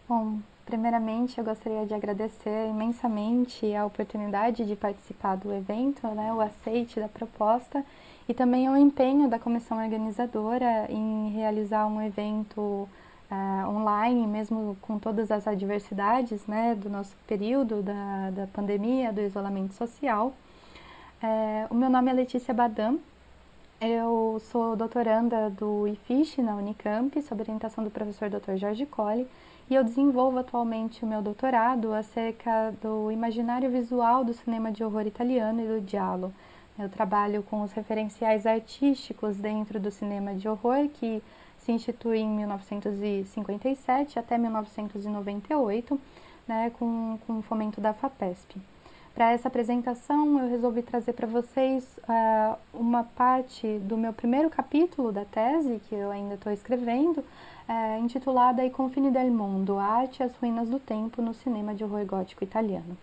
Bom, primeiramente eu gostaria de agradecer imensamente a oportunidade de participar do evento, né, o aceite da proposta e também o empenho da comissão organizadora em realizar um evento online, mesmo com todas as adversidades, né, do nosso período da pandemia, do isolamento social. O meu nome é Letícia Badam, eu sou doutoranda do IFISH na Unicamp, sob orientação do professor Dr. Jorge Colli, e eu desenvolvo atualmente o meu doutorado acerca do imaginário visual do cinema de horror italiano e do giallo. Eu trabalho com os referenciais artísticos dentro do cinema de horror, que se institui em 1957 até 1998, né, com o fomento da FAPESP. Para essa apresentação, eu resolvi trazer para vocês uma parte do meu primeiro capítulo da tese, que eu ainda estou escrevendo, intitulada I confini del mondo, a arte e as ruínas do tempo no cinema de horror gótico italiano.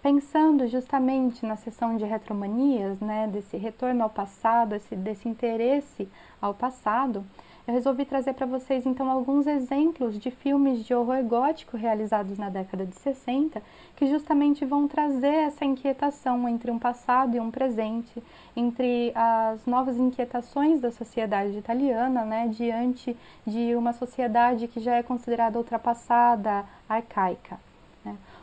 Pensando justamente na sessão de retromanias, né, desse retorno ao passado, desse interesse ao passado, eu resolvi trazer para vocês então alguns exemplos de filmes de horror gótico realizados na década de 60, que justamente vão trazer essa inquietação entre um passado e um presente, entre as novas inquietações da sociedade italiana, né, diante de uma sociedade que já é considerada ultrapassada, arcaica.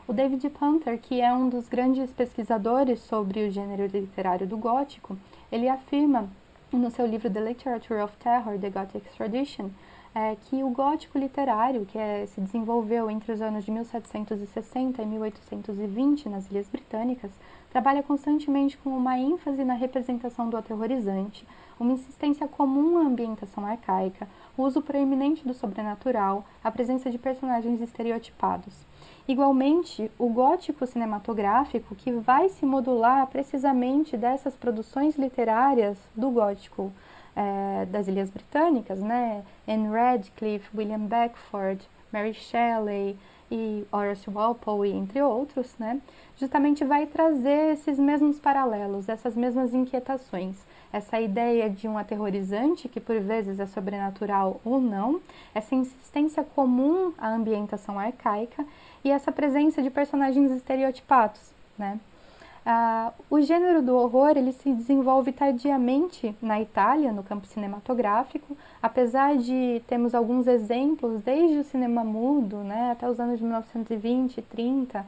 O David Punter, que é um dos grandes pesquisadores sobre o gênero literário do gótico, ele afirma no seu livro The Literature of Terror, The Gothic Tradition, que o gótico literário, que se desenvolveu entre os anos de 1760 e 1820 nas Ilhas Britânicas, trabalha constantemente com uma ênfase na representação do aterrorizante, uma insistência comum à ambientação arcaica, o uso proeminente do sobrenatural, a presença de personagens estereotipados. Igualmente, o gótico cinematográfico, que vai se modular precisamente dessas produções literárias do gótico das Ilhas Britânicas, né? Anne Radcliffe, William Beckford, Mary Shelley e Horace Walpole, entre outros, né? Justamente vai trazer esses mesmos paralelos, essas mesmas inquietações. Essa ideia de um aterrorizante, que por vezes é sobrenatural ou não, essa insistência comum à ambientação arcaica e essa presença de personagens estereotipados, né? O gênero do horror ele se desenvolve tardiamente na Itália, no campo cinematográfico, apesar de termos alguns exemplos desde o cinema mudo, né, até os anos de 1920 e 30,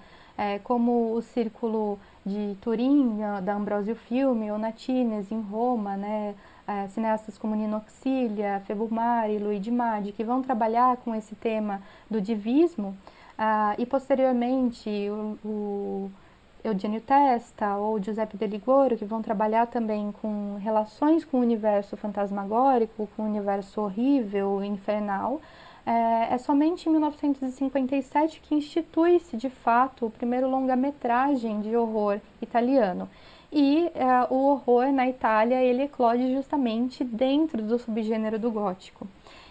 como o Círculo de Turim, da Ambrosio Filme, ou Natines, em Roma, né, cineastas como Nino Auxilia, Febo Mari, Luigi Maggi, que vão trabalhar com esse tema do divismo, e posteriormente o Eugenio Testa ou Giuseppe De Ligoro, que vão trabalhar também com relações com o universo fantasmagórico, com o universo horrível, infernal. É somente em 1957 que institui-se, de fato, o primeiro longa-metragem de horror italiano. E o horror na Itália, ele eclode justamente dentro do subgênero do gótico.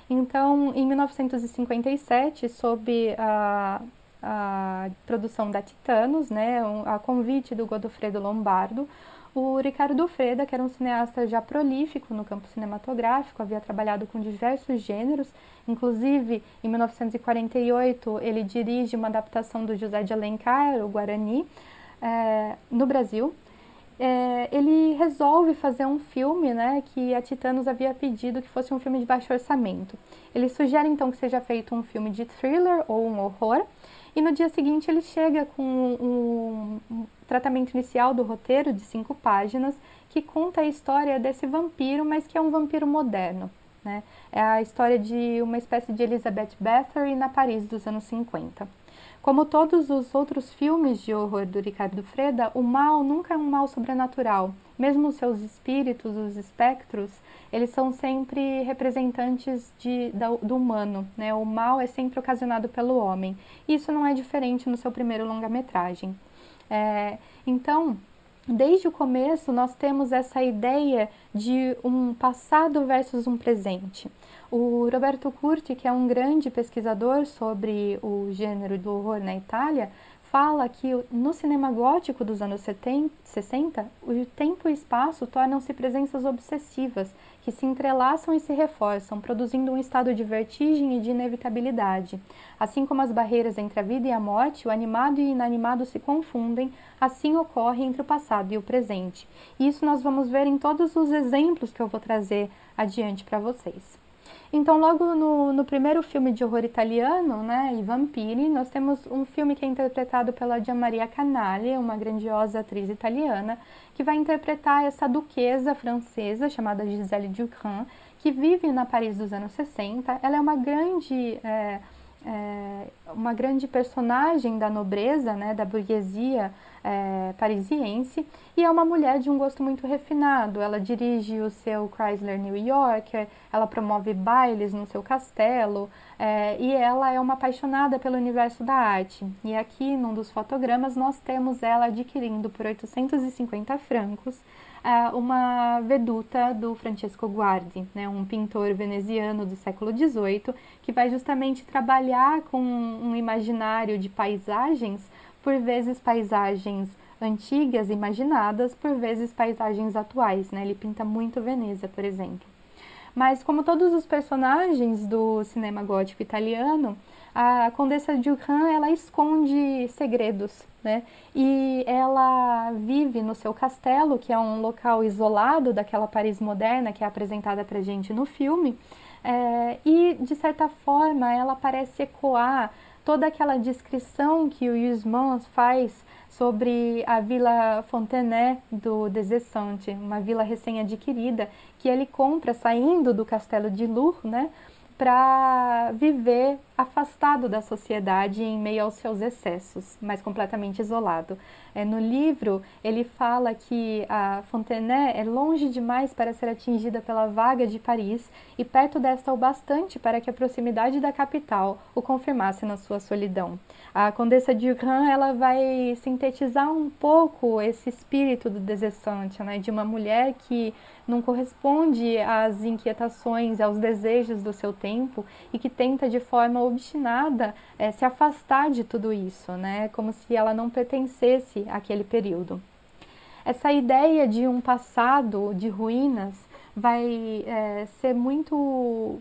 Então, em 1957, sob a produção da Titanos, né, a convite do Godofredo Lombardo, o Riccardo Freda, que era um cineasta já prolífico no campo cinematográfico, havia trabalhado com diversos gêneros, inclusive em 1948 ele dirige uma adaptação do José de Alencar, o Guarani, no Brasil. Ele resolve fazer um filme, né, que a Titanos havia pedido que fosse um filme de baixo orçamento. Ele sugere então que seja feito um filme de thriller ou um horror, e no dia seguinte ele chega com um tratamento inicial do roteiro de 5 páginas que conta a história desse vampiro, mas que é um vampiro moderno, né? É a história de uma espécie de Elizabeth Bathory na Paris dos anos 50. Como todos os outros filmes de horror do Riccardo Freda, o mal nunca é um mal sobrenatural. Mesmo os seus espíritos, os espectros, eles são sempre representantes do humano, né? O mal é sempre ocasionado pelo homem. Isso não é diferente no seu primeiro longa-metragem. Então, desde o começo, nós temos essa ideia de um passado versus um presente. O Roberto Curti, que é um grande pesquisador sobre o gênero do horror na Itália, fala que no cinema gótico dos anos 60, o tempo e o espaço tornam-se presenças obsessivas, que se entrelaçam e se reforçam, produzindo um estado de vertigem e de inevitabilidade. Assim como as barreiras entre a vida e a morte, o animado e o inanimado se confundem, assim ocorre entre o passado e o presente. E isso nós vamos ver em todos os exemplos que eu vou trazer adiante para vocês. Então, logo no primeiro filme de horror italiano, né, I Vampiri, nós temos um filme que é interpretado pela Gian Maria Canali, uma grandiosa atriz italiana, que vai interpretar essa duquesa francesa chamada Giselle Dupin, que vive na Paris dos anos 60. Ela é uma grande personagem da nobreza, né, da burguesia parisiense, e é uma mulher de um gosto muito refinado. Ela dirige o seu Chrysler New Yorker, ela promove bailes no seu castelo, e ela é uma apaixonada pelo universo da arte. E aqui, num dos fotogramas, nós temos ela adquirindo por 850 francos uma veduta do Francesco Guardi, né, um pintor veneziano do século XVIII, que vai justamente trabalhar com um imaginário de paisagens, por vezes paisagens antigas, imaginadas, por vezes paisagens atuais, né? Ele pinta muito Veneza, por exemplo. Mas como todos os personagens do cinema gótico italiano, a Condessa Dupin, ela esconde segredos, né? E ela vive no seu castelo, que é um local isolado daquela Paris moderna que é apresentada pra gente no filme, e de certa forma ela parece ecoar toda aquela descrição que o Huysmans faz sobre a Vila Fontenay do Desessante, uma vila recém-adquirida que ele compra saindo do castelo de Lourdes, né, para viver afastado da sociedade em meio aos seus excessos, mas completamente isolado. No livro, ele fala que a Fontenay é longe demais para ser atingida pela vaga de Paris e perto desta o bastante para que a proximidade da capital o confirmasse na sua solidão. A Condessa Dupin, ela vai sintetizar um pouco esse espírito do Desessante, né, de uma mulher que não corresponde às inquietações, aos desejos do seu tempo e que tenta de forma obstinada se afastar de tudo isso, né? Como se ela não pertencesse àquele período. Essa ideia de um passado de ruínas vai ser muito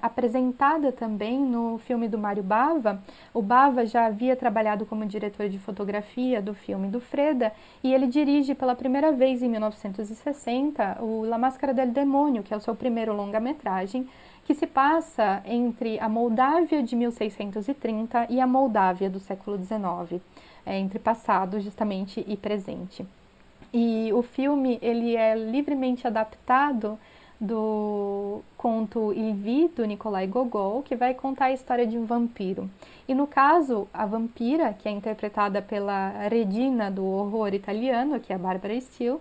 apresentada também no filme do Mário Bava. O Bava já havia trabalhado como diretor de fotografia do filme do Freda e ele dirige pela primeira vez em 1960 o La Máscara del Demônio, que é o seu primeiro longa-metragem, que se passa entre a Moldávia de 1630 e a Moldávia do século XIX, entre passado justamente e presente. E o filme ele é livremente adaptado do conto Il Vi, do Nikolai Gogol, que vai contar a história de um vampiro. E no caso, a vampira, que é interpretada pela Regina do horror italiano, que é a Barbara Steele,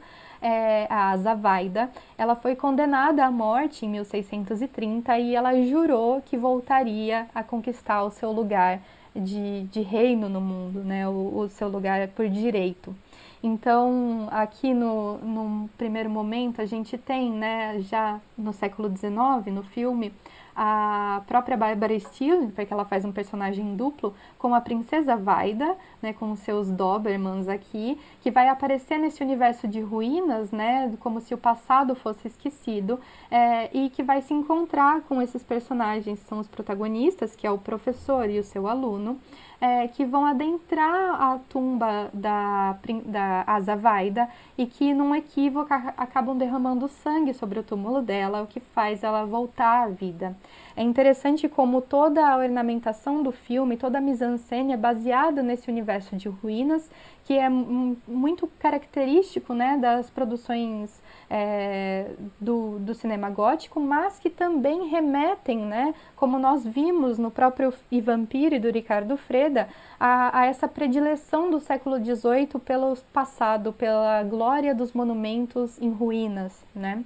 a Zavaida, ela foi condenada à morte em 1630 e ela jurou que voltaria a conquistar o seu lugar de reino no mundo, né, o seu lugar por direito. Então, aqui no primeiro momento, a gente tem, né, já no século XIX, no filme, a própria Barbara Steele, porque ela faz um personagem duplo, com a princesa Vaida, né, com os seus Dobermans aqui, que vai aparecer nesse universo de ruínas, né, como se o passado fosse esquecido, e que vai se encontrar com esses personagens, que são os protagonistas, que é o professor e o seu aluno, que vão adentrar a tumba da Azavaida e que, num equívoco, acabam derramando sangue sobre o túmulo dela, o que faz ela voltar à vida. É interessante como toda a ornamentação do filme, toda a mise-en-scène é baseada nesse universo de ruínas, que é muito característico, né, das produções do cinema gótico, mas que também remetem, né, como nós vimos no próprio I Vampiri, do Riccardo Freda, a essa predileção do século XVIII pelo passado, pela glória dos monumentos em ruínas, né?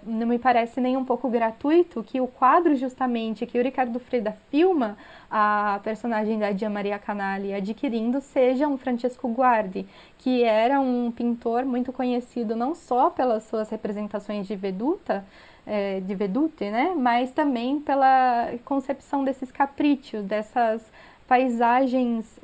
Não me parece nem um pouco gratuito que o quadro justamente que o Riccardo Freda filma a personagem da Gian Maria Canali adquirindo seja um Francesco Guardi, que era um pintor muito conhecido não só pelas suas representações de vedute, né, mas também pela concepção desses caprichos, dessas paisagens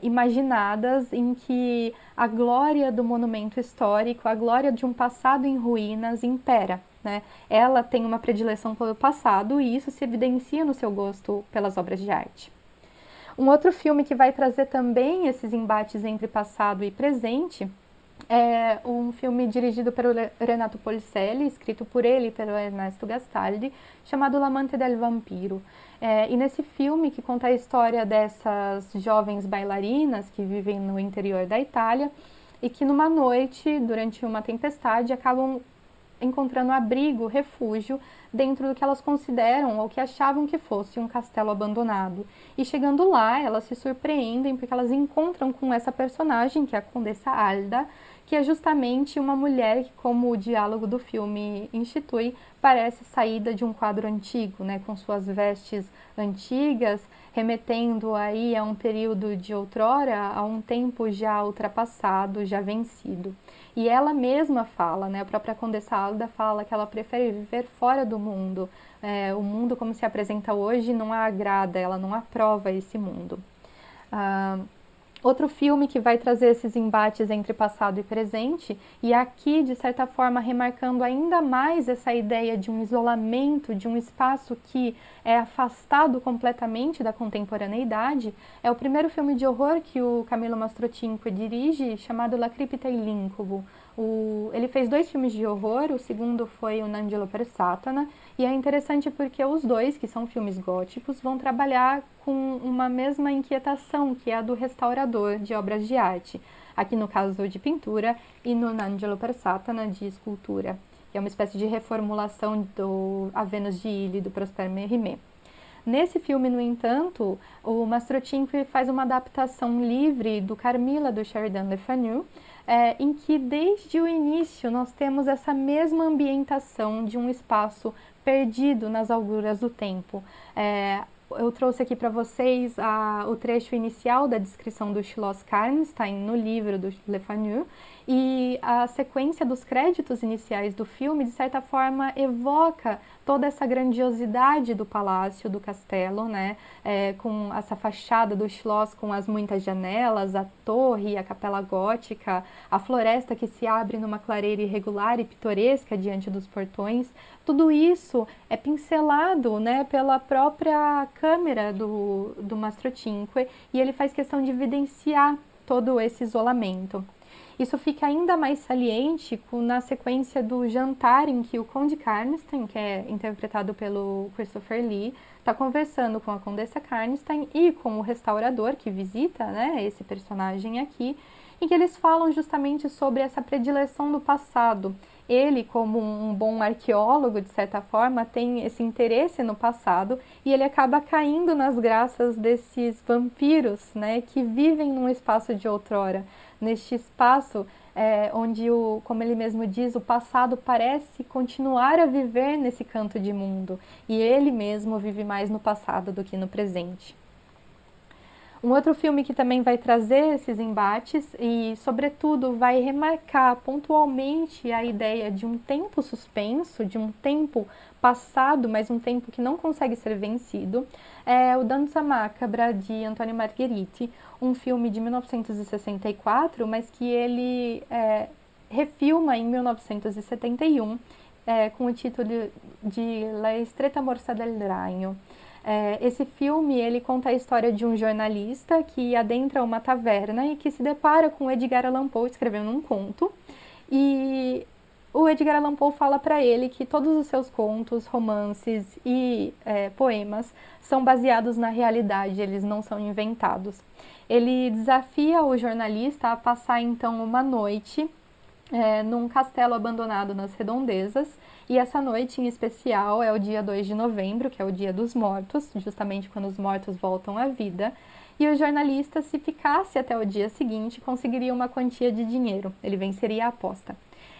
imaginadas em que a glória do monumento histórico, a glória de um passado em ruínas impera, né? Ela tem uma predileção pelo passado e isso se evidencia no seu gosto pelas obras de arte. Um outro filme que vai trazer também esses embates entre passado e presente é um filme dirigido pelo Renato Policelli, escrito por ele e pelo Ernesto Gastaldi, chamado L'amante del vampiro. E nesse filme, que conta a história dessas jovens bailarinas que vivem no interior da Itália e que numa noite, durante uma tempestade, acabam encontrando abrigo, refúgio, dentro do que elas consideram ou que achavam que fosse um castelo abandonado. E chegando lá, elas se surpreendem porque elas encontram com essa personagem, que é a Condessa Alda, que é justamente uma mulher que, como o diálogo do filme institui, parece saída de um quadro antigo, né, com suas vestes antigas, remetendo aí a um período de outrora, a um tempo já ultrapassado, já vencido. E ela mesma fala, né, a própria Condessa Alda fala que ela prefere viver fora do mundo. O mundo como se apresenta hoje não a agrada, ela não aprova esse mundo. Outro filme que vai trazer esses embates entre passado e presente, e aqui, de certa forma, remarcando ainda mais essa ideia de um isolamento, de um espaço que é afastado completamente da contemporaneidade, é o primeiro filme de horror que o Camillo Mastrocinque dirige, chamado La Cripta e l'Incubo. Ele fez 2 filmes de horror, o segundo foi o N'Angelo per Satana, e é interessante porque os dois, que são filmes góticos, vão trabalhar com uma mesma inquietação, que é a do restaurador de obras de arte. Aqui no caso de pintura e no N'Angelo per Satana de escultura, que é uma espécie de reformulação do A Vênus de Ili, do Prosper Mérimée. Nesse filme, no entanto, o Mastrocinque faz uma adaptação livre do Carmilla, do Sheridan Le Fanu, em que desde o início nós temos essa mesma ambientação de um espaço perdido nas alturas do tempo. Eu trouxe aqui para vocês o trecho inicial da descrição do Schloss Karnstein no livro do Le Fanu, e a sequência dos créditos iniciais do filme, de certa forma, evoca toda essa grandiosidade do palácio, do castelo, né? Com essa fachada do Schloss com as muitas janelas, a torre, a capela gótica, a floresta que se abre numa clareira irregular e pitoresca diante dos portões. Tudo isso é pincelado, né, pela própria câmera do Mastrocinque, e ele faz questão de evidenciar todo esse isolamento. Isso fica ainda mais saliente na sequência do jantar em que o Conde Karnstein, que é interpretado pelo Christopher Lee, está conversando com a Condessa Karnstein e com o restaurador que visita, né, esse personagem aqui, em que eles falam justamente sobre essa predileção do passado. Ele, como um bom arqueólogo, de certa forma, tem esse interesse no passado e ele acaba caindo nas graças desses vampiros, né, que vivem num espaço de outrora. Neste espaço onde, como ele mesmo diz, o passado parece continuar a viver nesse canto de mundo. E ele mesmo vive mais no passado do que no presente. Um outro filme que também vai trazer esses embates e, sobretudo, vai remarcar pontualmente a ideia de um tempo suspenso, de um tempo passado, mas um tempo que não consegue ser vencido, é o Danza Macabra, de Antonio Margheriti, um filme de 1964, mas que ele refilma em 1971, com o título de La Stretta Morsa del Ragno. Esse filme, ele conta a história de um jornalista que adentra uma taverna e que se depara com Edgar Allan Poe escrevendo um conto, e o Edgar Allan Poe fala para ele que todos os seus contos, romances e poemas são baseados na realidade, eles não são inventados. Ele desafia o jornalista a passar então uma noite num castelo abandonado nas redondezas, e essa noite em especial é o dia 2 de novembro, que é o dia dos mortos, justamente quando os mortos voltam à vida, e o jornalista, se ficasse até o dia seguinte, conseguiria uma quantia de dinheiro, ele venceria a aposta.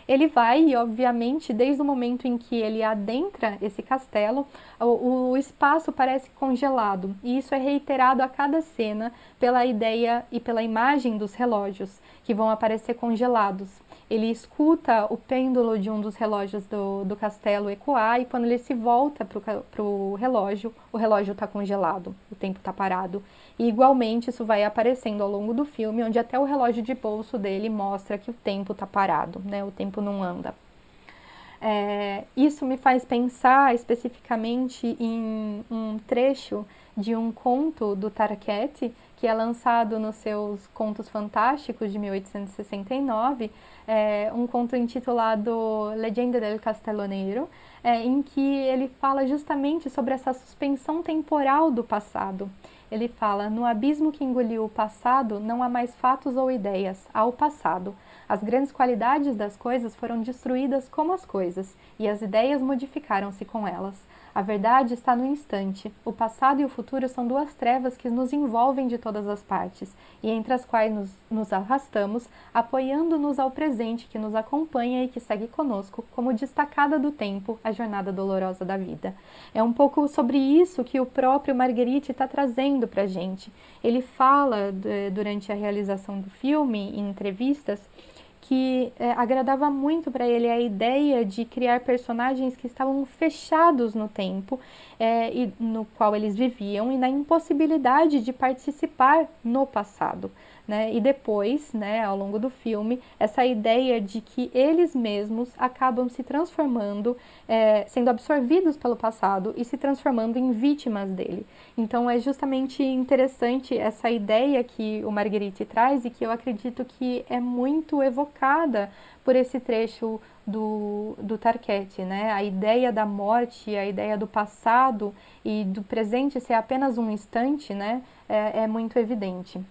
Ele vai e, obviamente, desde o momento em que ele adentra esse castelo, o espaço parece congelado, e isso é reiterado a cada cena pela ideia e pela imagem dos relógios, que vão aparecer congelados. ele escuta o pêndulo de um dos relógios do castelo ecoar, e quando ele se volta para o relógio está congelado, o tempo está parado. E igualmente isso vai aparecendo ao longo do filme, onde até o relógio de bolso dele mostra que o tempo está parado, né? O tempo não anda. Isso me faz pensar especificamente em um trecho de um conto do Tarquete, que é lançado nos seus Contos Fantásticos de 1869, um conto intitulado Legenda del Castellonero, em que ele fala justamente sobre essa suspensão temporal do passado. Ele fala: no abismo que engoliu o passado, não há mais fatos ou ideias, há o passado. As grandes qualidades das coisas foram destruídas como as coisas, e as ideias modificaram-se com elas. A verdade está no instante. O passado e o futuro são duas trevas que nos envolvem de todas as partes, e entre as quais nos arrastamos, apoiando-nos ao presente que nos acompanha e que segue conosco, como destacada do tempo, a jornada dolorosa da vida. É um pouco sobre isso que o próprio Marguerite está trazendo para a gente. Ele fala, durante a realização do filme, em entrevistas, que agradava muito para ele a ideia de criar personagens que estavam fechados no tempo e no qual eles viviam, e na impossibilidade de participar no passado. Né? E depois, né, ao longo do filme, essa ideia de que eles mesmos acabam se transformando, sendo absorvidos pelo passado e se transformando em vítimas dele. Então é justamente interessante essa ideia que o Marguerite traz, e que eu acredito que é muito evocada por esse trecho do Tarquete, né? A ideia da morte, a ideia do passado e do presente ser apenas um instante, né, é muito evidente.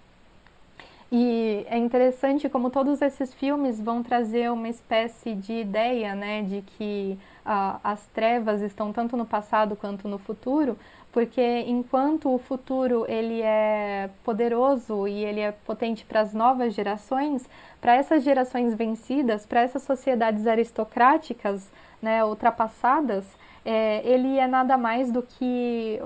E é interessante como todos esses filmes vão trazer uma espécie de ideia, né, de que as trevas estão tanto no passado quanto no futuro, porque enquanto o futuro ele é poderoso e ele é potente para as novas gerações, para essas gerações vencidas, para essas sociedades aristocráticas, né, ultrapassadas, ele é nada mais do que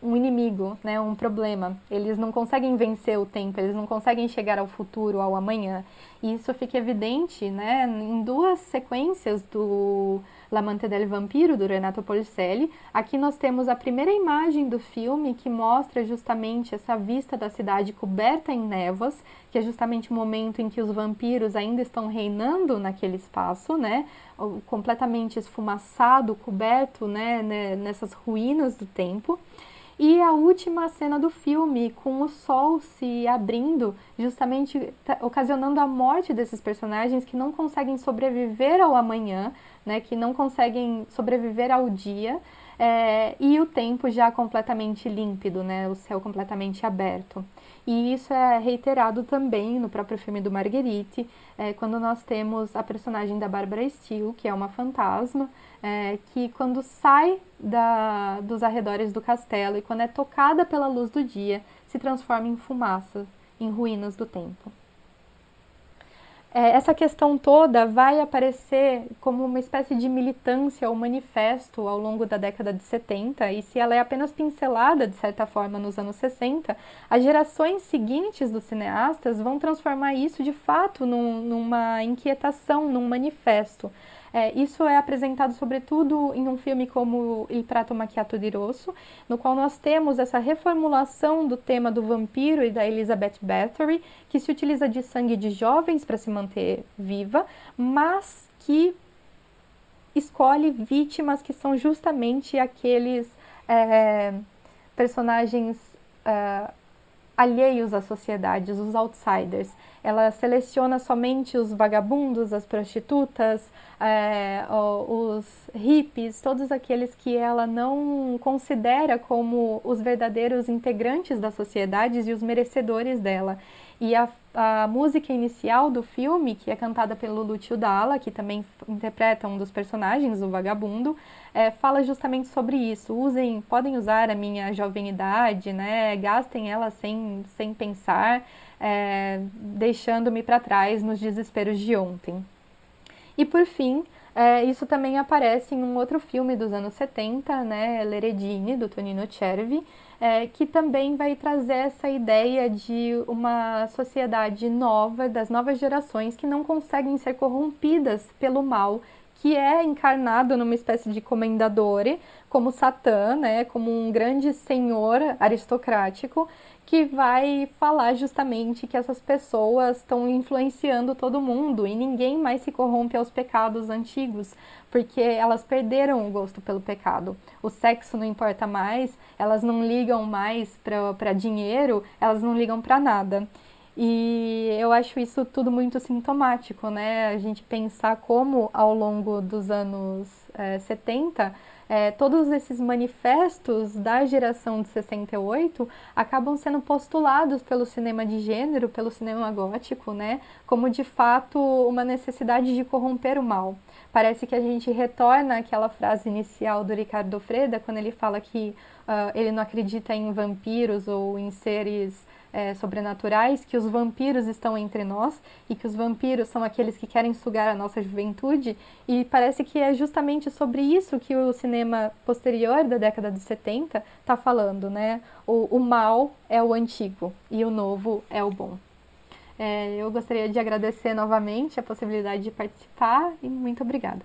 um inimigo, né, um problema. Eles não conseguem vencer o tempo, eles não conseguem chegar ao futuro, ao amanhã. E isso fica evidente, né, em duas sequências do L'amante del vampiro, do Renato Porcelli. Aqui nós temos a primeira imagem do filme, que mostra justamente essa vista da cidade coberta em névoas, que é justamente o momento em que os vampiros ainda estão reinando naquele espaço, né, completamente esfumaçado, coberto, né, nessas ruínas do tempo. E a última cena do filme, com o sol se abrindo, justamente ocasionando a morte desses personagens que não conseguem sobreviver ao amanhã, né, que não conseguem sobreviver ao dia, e o tempo já completamente límpido, né, o céu completamente aberto. E isso é reiterado também no próprio filme do Marguerite, quando nós temos a personagem da Bárbara Steele, que é uma fantasma, que quando sai dos arredores do castelo e quando é tocada pela luz do dia, se transforma em fumaça, em ruínas do tempo. Essa questão toda vai aparecer como uma espécie de militância ou manifesto ao longo da década de 70, e se ela é apenas pincelada, de certa forma, nos anos 60, as gerações seguintes dos cineastas vão transformar isso, de fato, numa inquietação, num manifesto. Isso é apresentado sobretudo em um filme como Il prato macchiato di rosso, no qual nós temos essa reformulação do tema do vampiro e da Elizabeth Bathory, que se utiliza de sangue de jovens para se manter viva, mas que escolhe vítimas que são justamente aqueles personagens alheios à sociedade, os outsiders. Ela seleciona somente os vagabundos, as prostitutas, os hippies, todos aqueles que ela não considera como os verdadeiros integrantes da sociedade e os merecedores dela. E a música inicial do filme, que é cantada pelo Lucio Dalla, que também interpreta um dos personagens, o vagabundo, fala justamente sobre isso. Podem usar a minha jovem idade, né? Gastem ela sem pensar, deixando-me para trás nos desesperos de ontem. E por fim, Isso também aparece em um outro filme dos anos 70, né, L'Eredine, do Tonino Cervi, que também vai trazer essa ideia de uma sociedade nova, das novas gerações, que não conseguem ser corrompidas pelo mal, que é encarnado numa espécie de comendadore, como Satã, né, como um grande senhor aristocrático, que vai falar justamente que essas pessoas estão influenciando todo mundo e ninguém mais se corrompe aos pecados antigos, porque elas perderam o gosto pelo pecado. O sexo não importa mais, elas não ligam mais para dinheiro, elas não ligam para nada. E eu acho isso tudo muito sintomático, né? A gente pensar como ao longo dos anos 70, todos esses manifestos da geração de 68 acabam sendo postulados pelo cinema de gênero, pelo cinema gótico, né? Como de fato uma necessidade de corromper o mal. Parece que a gente retorna àquela frase inicial do Ricardo Freda, quando ele fala que ele não acredita em vampiros ou em seres sobrenaturais, que os vampiros estão entre nós e que os vampiros são aqueles que querem sugar a nossa juventude, e parece que é justamente sobre isso que o cinema posterior da década de 70 está falando, né? O mal é o antigo e o novo é o bom. Eu gostaria de agradecer novamente a possibilidade de participar e muito obrigada.